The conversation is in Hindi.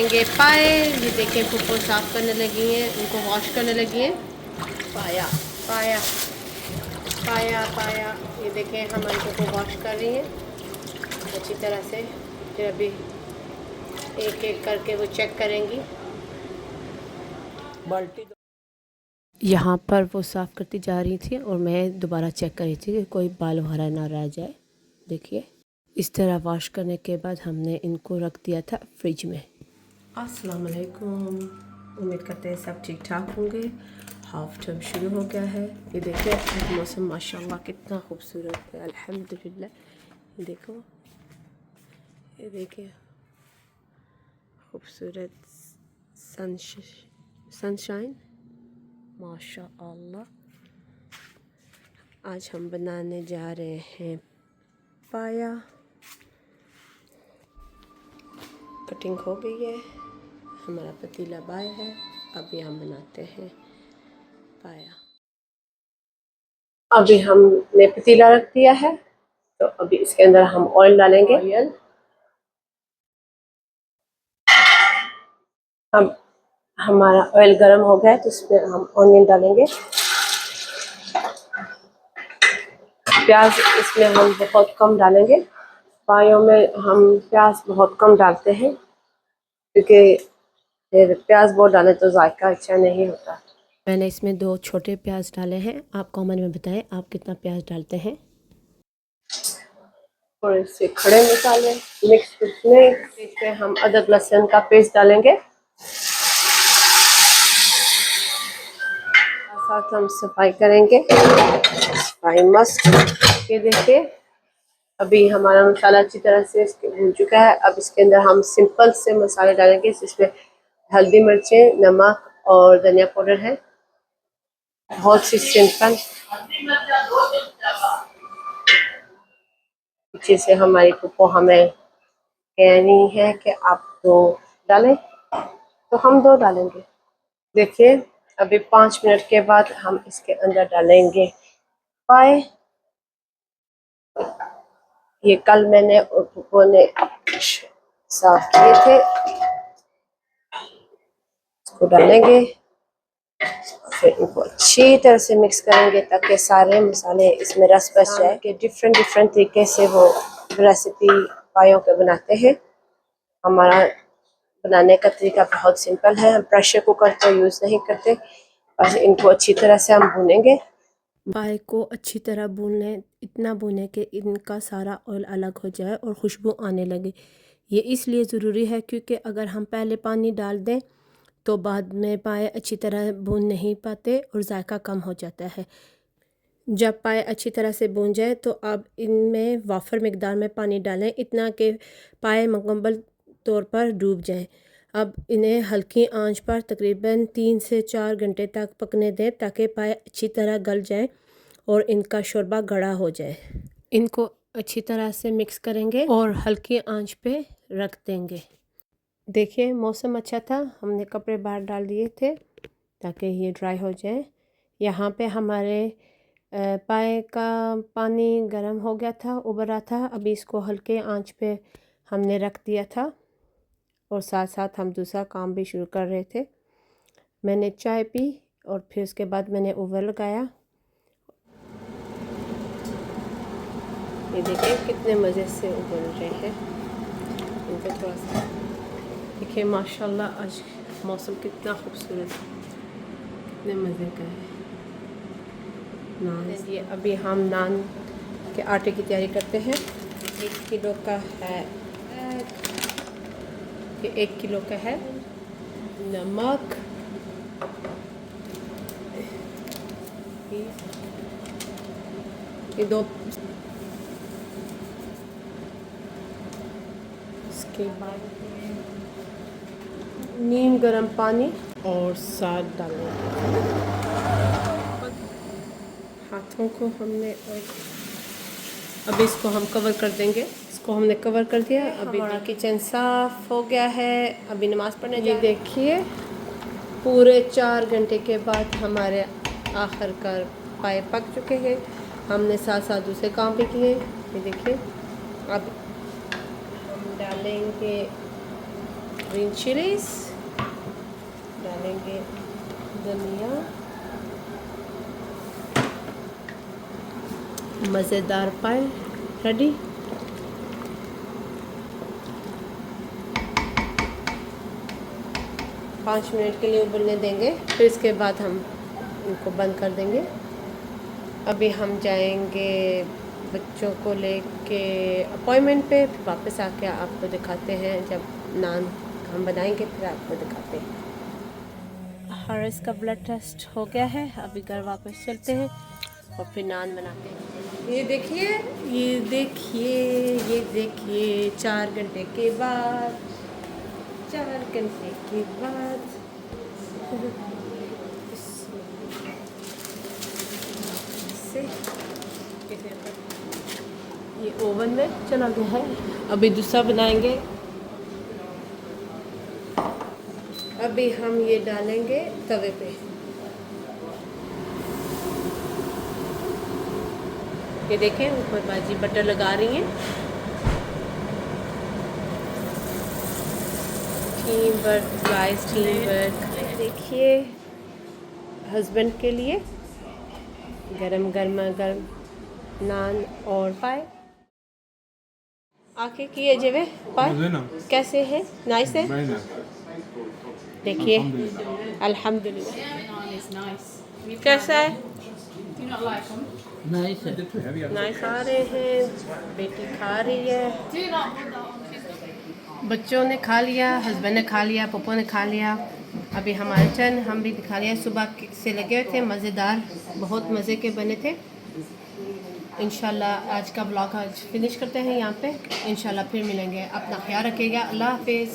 बनाएंगे पाए। ये देखें फुप्पो साफ़ करने लगी हैं, उनको वॉश करने लगी हैं। पाया पाया पाया पाया, ये देखें हम इनको को वॉश कर रही हैं अच्छी तरह से। फिर अभी एक एक करके वो चेक करेंगी। बाल्टी यहाँ पर वो साफ़ करती जा रही थी और मैं दोबारा चेक कर रही थी कि कोई बाल वगैरह ना रह जाए। देखिए इस तरह वॉश करने के बाद हमने इनको रख दिया था फ्रिज में। अस्सलाम वालेकुम, उम्मीद करते हैं सब ठीक ठाक होंगे। हाफ टर्म शुरू हो गया है। ये देखिए आज मौसम माशाल्लाह कितना खूबसूरत है, अल्हम्दुलिल्लाह। ये देखो, ये देखिए खूबसूरत सनशाइन माशाअल्लाह। आज हम बनाने जा रहे हैं पाया। कटिंग हो गई है, हमारा पतीला बाय है। अभी हम बनाते हैं पाया। अभी हमने पतीला रख दिया है, तो अभी इसके अंदर हम ऑयल डालेंगे। ऑयल अब हमारा ऑयल गर्म हो गया है, तो इसमें हम ऑनियन डालेंगे। प्याज इसमें हम बहुत कम डालेंगे। पायों में हम प्याज बहुत कम डालते हैं, क्योंकि फिर प्याज बहुत डालें तो जायका अच्छा नहीं होता। मैंने इसमें 2 छोटे प्याज डाले हैं। आप कमेंट में बताएं आप कितना प्याज डालते हैं। और इससे खड़े मसाले मिक्स इसमें हम अदरक लहसुन का पेस्ट डालेंगे। साथ हम सफाई करेंगे, सफाई मस्त। ये देखिए अभी हमारा मसाला अच्छी तरह से भून चुका है। अब इसके अंदर हम सिंपल से मसाले डालेंगे, जिसमें हल्दी, मिर्चें, नमक और धनिया पाउडर है। बहुत सी सिंपल। पीछे से हमारी पुप्पो हमें कहनी है कि आप 2 डालें, तो हम 2 डालेंगे। देखिए अभी 5 मिनट के बाद हम इसके अंदर डालेंगे पाए। ये कल मैंने और पुप्पो ने साफ किए थे। इसको डालेंगे, फिर इनको अच्छी तरह से मिक्स करेंगे ताकि सारे मसाले इसमें रस बस जाए। कि डिफरेंट तरीके से वो रेसिपी पायों के बनाते हैं। हमारा बनाने का तरीका बहुत सिंपल है, हम प्रेशर कुकर तो यूज़ नहीं करते। बस इनको अच्छी तरह से हम भूनेंगे। पाए को अच्छी तरह भून लें, इतना भूनें कि इनका सारा ऑयल अलग हो जाए और खुशबू आने लगे। ये इसलिए ज़रूरी है क्योंकि अगर हम पहले पानी डाल दें तो बाद में पाए अच्छी तरह भून नहीं पाते और जायका कम हो जाता है। जब पाए अच्छी तरह से भून जाए तो अब इनमें वाफर मिकदार में पानी डालें, इतना कि पाए मुकम्मल तौर पर डूब जाएं। अब इन्हें हल्की आंच पर तकरीबन 3 से 4 घंटे तक पकने दें ताकि पाए अच्छी तरह गल जाएं और इनका शोरबा गाढ़ा हो जाए। इनको अच्छी तरह से मिक्स करेंगे और हल्की आंच पे रख देंगे। देखिए मौसम अच्छा था, हमने कपड़े बाहर डाल दिए थे ताकि ये ड्राई हो जाए। यहाँ पे हमारे पाए का पानी गर्म हो गया था, उबर रहा था। अभी इसको हल्के आंच पे हमने रख दिया था और साथ साथ हम दूसरा काम भी शुरू कर रहे थे। मैंने चाय पी और फिर उसके बाद मैंने ओवन लगाया। ये देखिए कितने मज़े से उबल रहे हैं। इनको थोड़ा सा देखिए, माशाल्लाह आज मौसम कितना खूबसूरत है, कितने मज़े का है। नान ये अभी हम नान के आटे की तैयारी करते हैं। 1 किलो का है, ये 1 किलो का है नमक, ये 2, इसके बाद नीम गर्म पानी और साग डालेंगे। हाथों को हमने अभी इसको हम कवर कर देंगे। इसको हमने कवर कर दिया। अभी हमारा किचन साफ़ हो गया है। अभी नमाज़ पढ़ने ये देखिए पूरे 4 घंटे के बाद हमारे आखिरकार पाए पक चुके हैं। हमने साथ साथ दूसरे काम भी किए। ये देखिए अब हम डालेंगे ग्रीन चिलीज, डालेंगे धनिया, मज़ेदार पाए रेडी। पाँच मिनट के लिए उबलने देंगे, फिर इसके बाद हम इनको बंद कर देंगे। अभी हम जाएंगे बच्चों को लेके अपॉइंटमेंट पे, फिर वापस आके आपको दिखाते हैं। जब नान हम बनाएंगे फिर आपको दिखाते हैं। हारिस का ब्लड टेस्ट हो गया है, अभी घर वापस चलते हैं और फिर नान बनाते हैं। ये देखिए, ये देखिए, ये देखिए, 4 घंटे के बाद, 4 घंटे के बाद से ये ओवन में चला गया है। अभी दूसरा बनाएंगे। अभी हम ये डालेंगे तवे पे। ये देखें, ऊपर बाजी बटर लगा रही हैं। Team work, guys, team work. देखिए, हस्बैंड के लिए गरम गर्म नान और पाए। आके किए जेवे पाए कैसे है? नाइस है। देखिए, अल्हम्दुलिल्लाह। कैसा है? नाइस खा रहे हैं, बेटी खा रही है, बच्चों ने खा लिया, हस्बैंड ने खा लिया, पप्पो ने खा लिया। अभी हमारे टर्न, हम भी दिखा लिया। सुबह से लगे हुए थे, मज़ेदार, बहुत मज़े के बने थे। इंशाल्लाह आज का ब्लॉग आज फिनिश करते हैं यहाँ पे। इंशाल्लाह फिर मिलेंगे। अपना ख्याल रखिएगा। अल्लाह हाफिज़।